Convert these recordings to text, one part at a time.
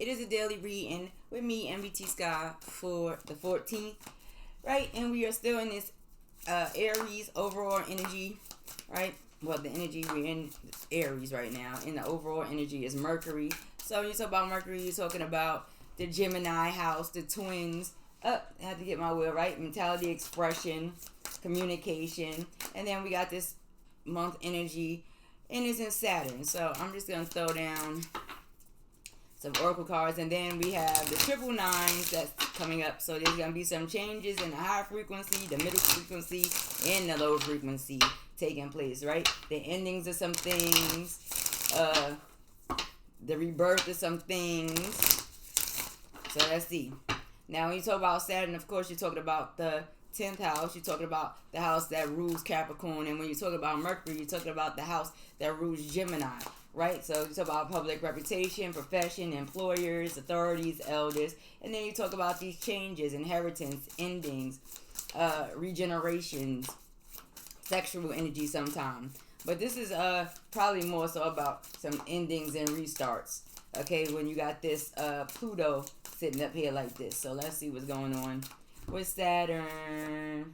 It is a daily reading with me, MBT Sky, for the 14th, right? And we are still in this Aries overall energy, right? Well, the energy we're in Aries right now, and the overall energy is Mercury. So when you talk about Mercury, you're talking about the Gemini house, the twins. I had to get my wheel right. Mentality, expression, communication, and then we got this month energy, and it's in Saturn. So I'm just gonna throw down some oracle cards, and then we have the triple nines that's coming up. So there's gonna be some changes in the high frequency, the middle frequency, and the low frequency taking place, right? The endings of some things, the rebirth of some things. So let's see. Now when you talk about Saturn, of course you're talking about the 10th house. You're talking about the house that rules Capricorn, and when you talk about Mercury, you're talking about the house that rules Gemini, right? So you talk about public reputation, profession, employers, authorities, elders, and then you talk about these changes, inheritance, endings, regenerations, sexual energy sometimes. But this is probably more so about some endings and restarts, okay, when you got this Pluto sitting up here like this. So let's see what's going on with Saturn.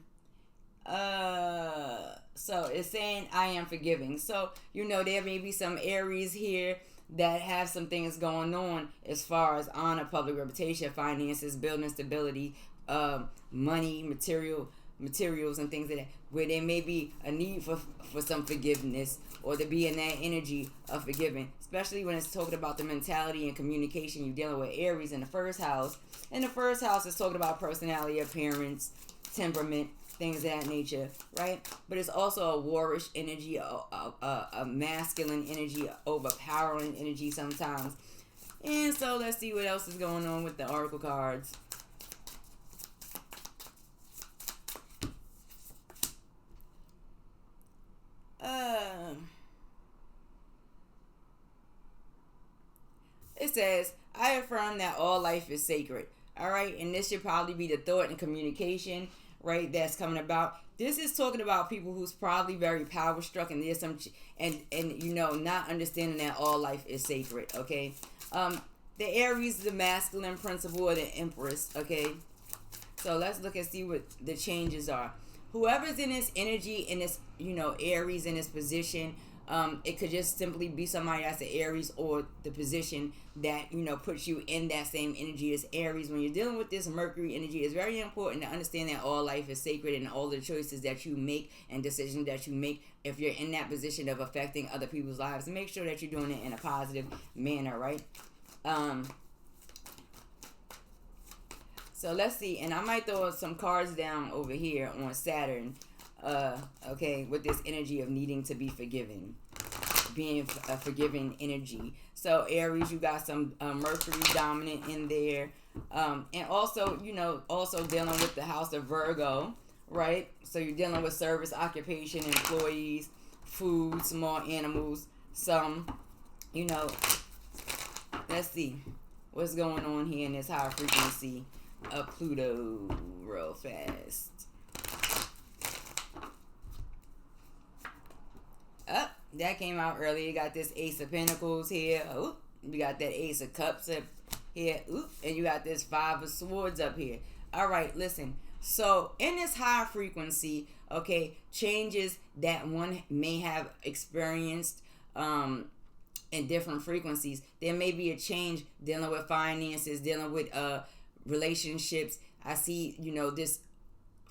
So it's saying I am forgiving. So there may be some Aries here that have some things going on as far as honor, public reputation, finances, building stability, money, materials and things like that, where there may be a need for some forgiveness, or to be in that energy of forgiving, especially when it's talking about the mentality and communication. You're dealing with Aries in the first house, and the first house is talking about personality, appearance, temperament, things of that nature, right? But it's also a warish energy, a masculine energy, overpowering energy sometimes. And so let's see what else is going on with the oracle cards. It says, I affirm that all life is sacred. All right, and this should probably be the thought and communication, right, that's coming about. This is talking about people who's probably very power struck, and there's some not understanding that all life is sacred. Okay, the Aries, the masculine principle, or the Empress. Okay, so let's look and see what the changes are. Whoever's in this energy, in this Aries in this position, it could just simply be somebody that's an Aries, or the position that puts you in that same energy as Aries. When you're dealing with this Mercury energy, it's very important to understand that all life is sacred, and all the choices that you make and decisions that you make, if you're in that position of affecting other people's lives, make sure that you're doing it in a positive manner, right? So let's see, and I might throw some cards down over here on Saturn, okay, with this energy of needing to be forgiven, being a forgiving energy. So Aries, you got some Mercury dominant in there, and also also dealing with the house of Virgo, right? So you're dealing with service, occupation, employees, food, small animals, some, let's see what's going on here in this high frequency of Pluto real fast. That came out earlier. You got this Ace of Pentacles here. You got that Ace of Cups up here. And you got this Five of Swords up here. All right, listen. So in this high frequency, okay, changes that one may have experienced in different frequencies. There may be a change dealing with finances, dealing with relationships. I see, this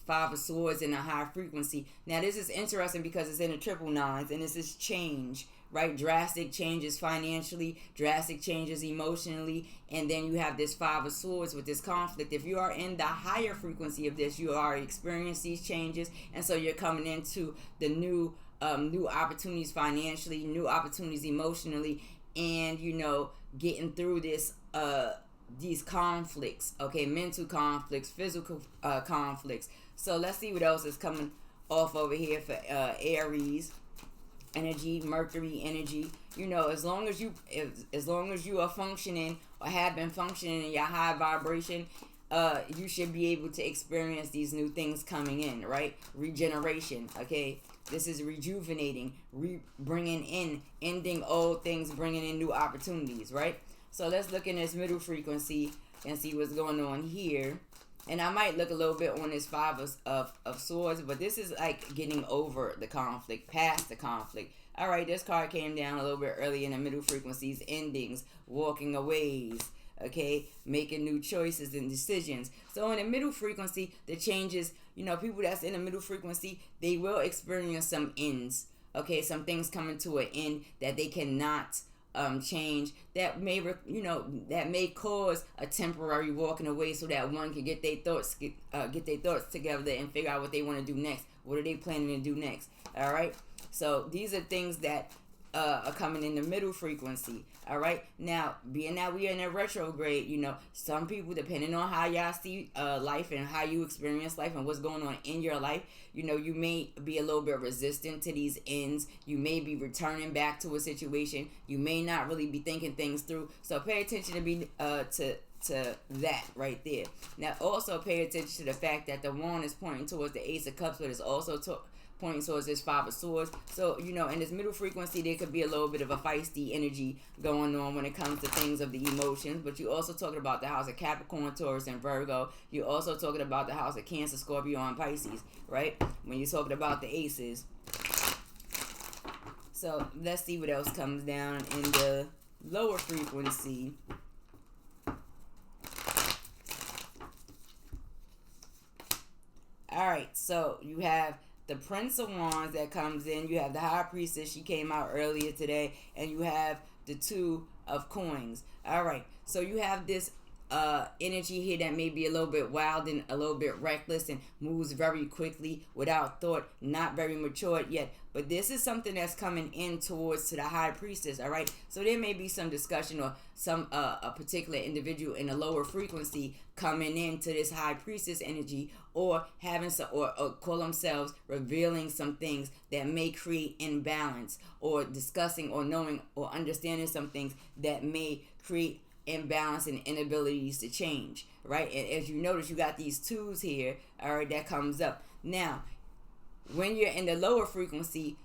Five of Swords in a high frequency. Now this is interesting because it's in the triple nines, and this is change, right? Drastic changes financially, drastic changes emotionally, and then you have this Five of Swords with this conflict. If you are in the higher frequency of this, you already experienced these changes, and so you're coming into the new opportunities financially, new opportunities emotionally, and getting through this these conflicts, okay, mental conflicts, physical conflicts. So let's see what else is coming off over here for Aries energy, Mercury energy. As long as you are functioning or have been functioning in your high vibration, you should be able to experience these new things coming in, right? Regeneration, okay? This is rejuvenating, bringing in, ending old things, bringing in new opportunities, right? So let's look in this middle frequency and see what's going on here. And I might look a little bit on this Five of Swords, but this is like getting over the conflict, past the conflict. All right, this card came down a little bit early in the middle frequencies, endings, walking aways, okay, making new choices and decisions. So in the middle frequency, the changes, people that's in the middle frequency, they will experience some ends, okay, some things coming to an end that they cannot change, that may that may cause a temporary walking away, so that one can get their thoughts together and figure out what they want to do next. What are they planning to do next? All right, so these are things that are coming in the middle frequency. All right, now being that we are in a retrograde, some people, depending on how y'all see life and how you experience life and what's going on in your life, you may be a little bit resistant to these ends. You may be returning back to a situation. You may not really be thinking things through. So pay attention to that right there. Now also pay attention to the fact that the wand is pointing towards the Ace of Cups, but it's also pointing towards this Five of Swords. So, in this middle frequency, there could be a little bit of a feisty energy going on when it comes to things of the emotions. But you're also talking about the house of Capricorn, Taurus, and Virgo. You're also talking about the house of Cancer, Scorpio, and Pisces, right? When you're talking about the aces. So, let's see what else comes down in the lower frequency. Alright, so you have the Prince of Wands that comes in. You have the High Priestess. She came out earlier today. And you have the Two of Coins. All right. So you have this energy here that may be a little bit wild and a little bit reckless and moves very quickly without thought, not very matured yet. But this is something that's coming in towards to the High Priestess, all right? So there may be some discussion or some a particular individual in a lower frequency coming into this High Priestess energy, or having some, or call themselves revealing some things that may create imbalance, or discussing or knowing or understanding some things that may create imbalance and inabilities to change, right? And as you notice, you got these twos here, all right, that comes up. Now, when you're in the lower frequency,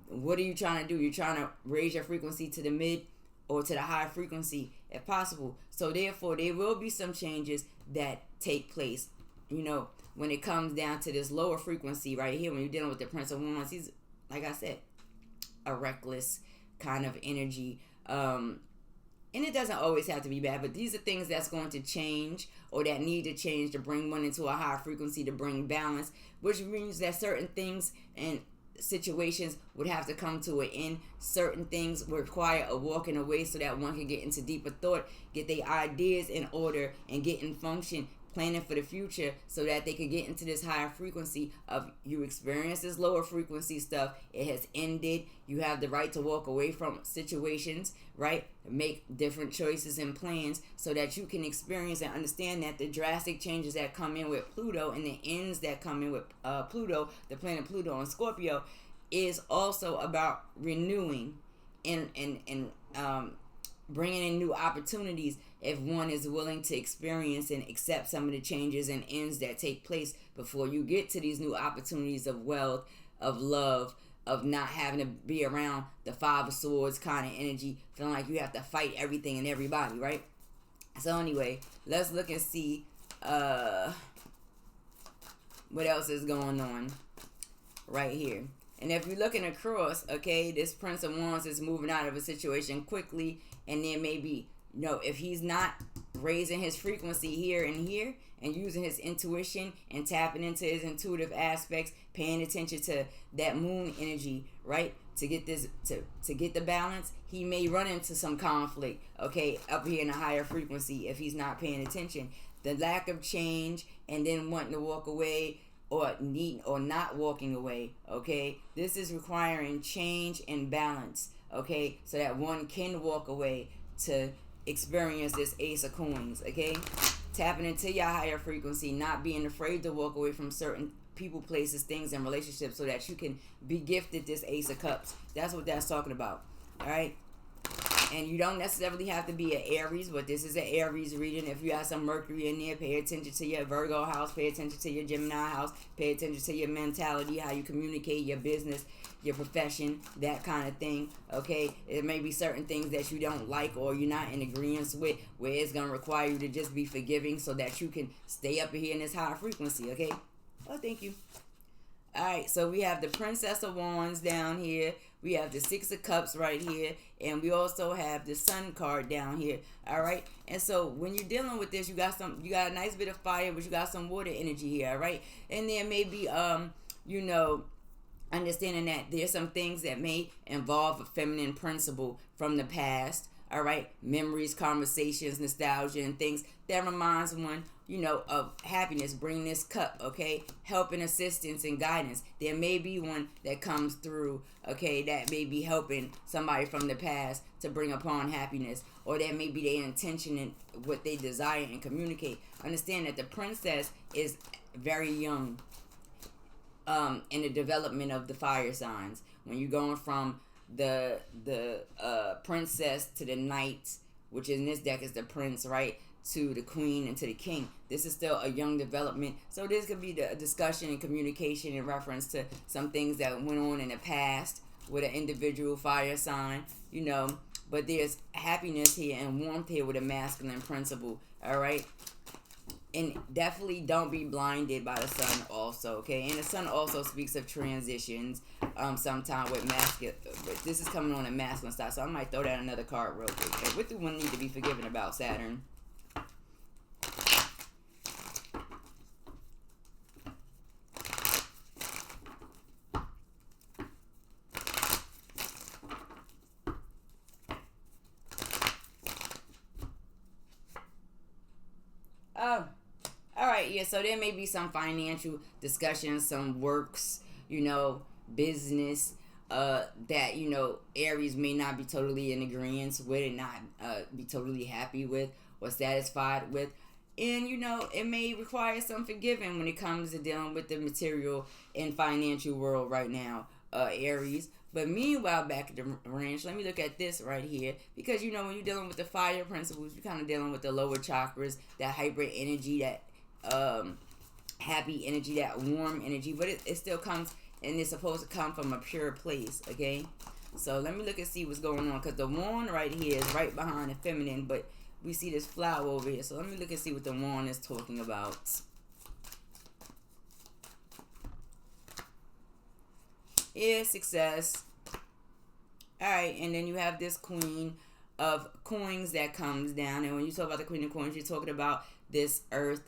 what are you trying to do? You're trying to raise your frequency to the mid or to the high frequency if possible. So therefore, there will be some changes that take place, when it comes down to this lower frequency right here. When you're dealing with the Prince of Wands, he's, like I said, a reckless kind of energy. And it doesn't always have to be bad, but these are things that's going to change or that need to change to bring one into a higher frequency, to bring balance, which means that certain things and situations would have to come to an end. Certain things require a walking away so that one can get into deeper thought, get their ideas in order, and get in function, planning for the future, so that they could get into this higher frequency of, you experience this lower frequency stuff, it has ended, you have the right to walk away from situations, right? Make different choices and plans so that you can experience and understand that the drastic changes that come in with Pluto and the ends that come in with Pluto, the planet Pluto and Scorpio, is also about renewing and bringing in new opportunities if one is willing to experience and accept some of the changes and ends that take place before you get to these new opportunities of wealth, of love, of not having to be around the Five of Swords kind of energy, feeling like you have to fight everything and everybody, right? So anyway, let's look and see what else is going on right here. And if you're looking across, okay, this Prince of Wands is moving out of a situation quickly, and then maybe, if he's not raising his frequency here and here and using his intuition and tapping into his intuitive aspects, paying attention to that moon energy, right, to get this, to get the balance, he may run into some conflict, okay, up here in a higher frequency if he's not paying attention. The lack of change and then wanting to walk away, or not walking away, okay? This is requiring change and balance, okay? So that one can walk away to experience this Ace of Coins, okay? Tapping into your higher frequency, not being afraid to walk away from certain people, places, things, and relationships so that you can be gifted this Ace of Cups. That's what that's talking about, all right? And you don't necessarily have to be an Aries, but this is an Aries reading. If you have some Mercury in there, pay attention to your Virgo house, pay attention to your Gemini house, pay attention to your mentality, how you communicate, your business, your profession, that kind of thing, okay? It may be certain things that you don't like or you're not in agreement with, where it's going to require you to just be forgiving so that you can stay up here in this high frequency, okay? Oh, thank you. All right, so we have the Princess of Wands down here. We have the Six of Cups right here. And we also have the Sun card down here. All right. And so when you're dealing with this, you got a nice bit of fire, but you got some water energy here. All right. And there may be, understanding that there's some things that may involve a feminine principle from the past. All right. Memories, conversations, nostalgia, and things that reminds one, of happiness. Bring this cup, okay? Help and assistance and guidance. There may be one that comes through, okay, that may be helping somebody from the past to bring upon happiness, or that may be their intention and what they desire and communicate. Understand that the princess is very young in the development of the fire signs. When you're going from the princess to the knight, which in this deck is the prince, right, to the queen and to the king. This is still a young development. So this could be the discussion and communication in reference to some things that went on in the past with an individual fire sign, But there's happiness here and warmth here with a masculine principle, all right? And definitely don't be blinded by the sun also, okay? And the sun also speaks of transitions sometime with masculine. This is coming on a masculine side, so I might throw down another card real quick. Okay? What do one need to be forgiven about, Saturn? All right, yeah, so there may be some financial discussions, some works, business, that, Aries may not be totally in agreement with and not be totally happy with or satisfied with. And, it may require some forgiving when it comes to dealing with the material and financial world right now, Aries. But meanwhile, back at the ranch, let me look at this right here. Because, when you're dealing with the fire principles, you're kind of dealing with the lower chakras, that hybrid energy, that happy energy, that warm energy. But it still comes, and it's supposed to come from a pure place, okay? So let me look and see what's going on. Because the wand right here is right behind the feminine, but we see this flower over here. So let me look and see what the wand is talking about. Yeah, success. Alright, and then you have this queen of coins that comes down. And when you talk about the queen of coins, you're talking about this earth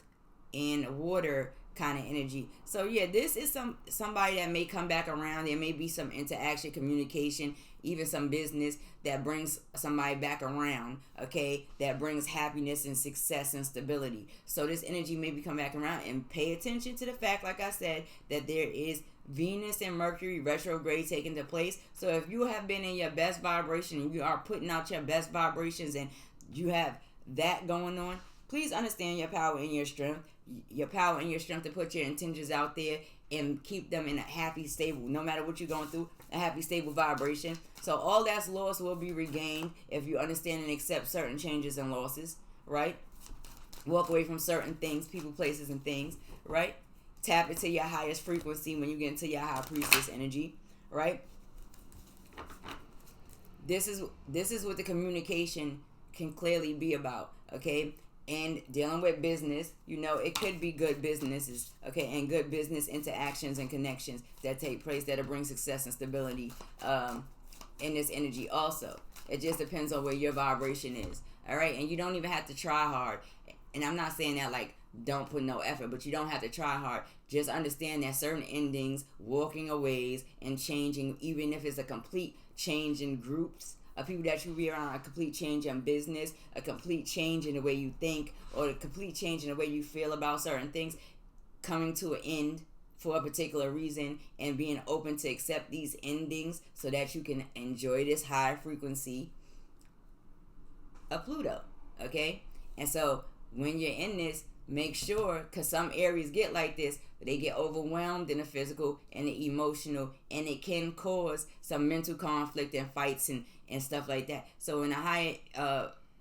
and water kind of energy. So yeah, this is somebody that may come back around. There may be some interaction, communication, even some business that brings somebody back around, okay, that brings happiness and success and stability. So this energy may be coming back around, and pay attention to the fact, like I said, that there is Venus and Mercury retrograde taking place. So if you have been in your best vibration and you are putting out your best vibrations and you have that going on, please understand your power and your strength. Your power and your strength to put your intentions out there and keep them in a happy, stable, no matter what you're going through, a happy, stable vibration. So all that's lost will be regained if you understand and accept certain changes and losses, right? Walk away from certain things, people, places, and things, right? Tap into your highest frequency when you get into your high priestess energy, right? This is what the communication can clearly be about, okay? And dealing with business, it could be good businesses, okay, and good business interactions and connections that take place that'll bring success and stability in this energy also. It just depends on where your vibration is, all right? And you don't even have to try hard. And I'm not saying that like don't put no effort, but you don't have to try hard. Just understand that certain endings, walking away and changing, even if it's a complete change in groups, of people that you be around, a complete change in business, a complete change in the way you think, or a complete change in the way you feel about certain things, coming to an end for a particular reason, and being open to accept these endings so that you can enjoy this high frequency of Pluto, okay? And so when you're in this, make sure, because some Aries get like this, they get overwhelmed in the physical and the emotional, and it can cause some mental conflict and fights and and stuff like that. So in a high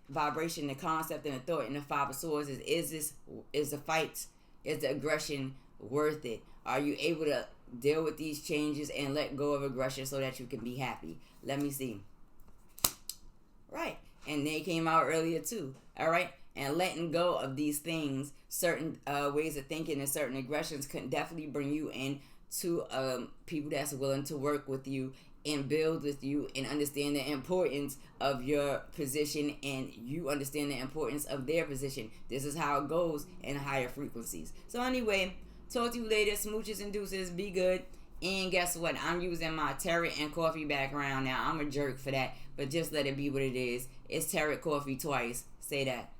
vibration, the concept and the thought in the Five of Swords is the fights, is the aggression worth it? Are you able to deal with these changes and let go of aggression so that you can be happy? Let me see. Right. And they came out earlier too. All right. And letting go of these things, certain ways of thinking and certain aggressions can definitely bring you into people that's willing to work with you and build with you and understand the importance of your position, and you understand the importance of their position. This is how it goes in higher frequencies. So anyway, talk to you later. Smooches and deuces. Be good. And guess what? I'm using my tarot and coffee background now. I'm a jerk for that, but just let it be what it is. It's tarot coffee twice. Say that.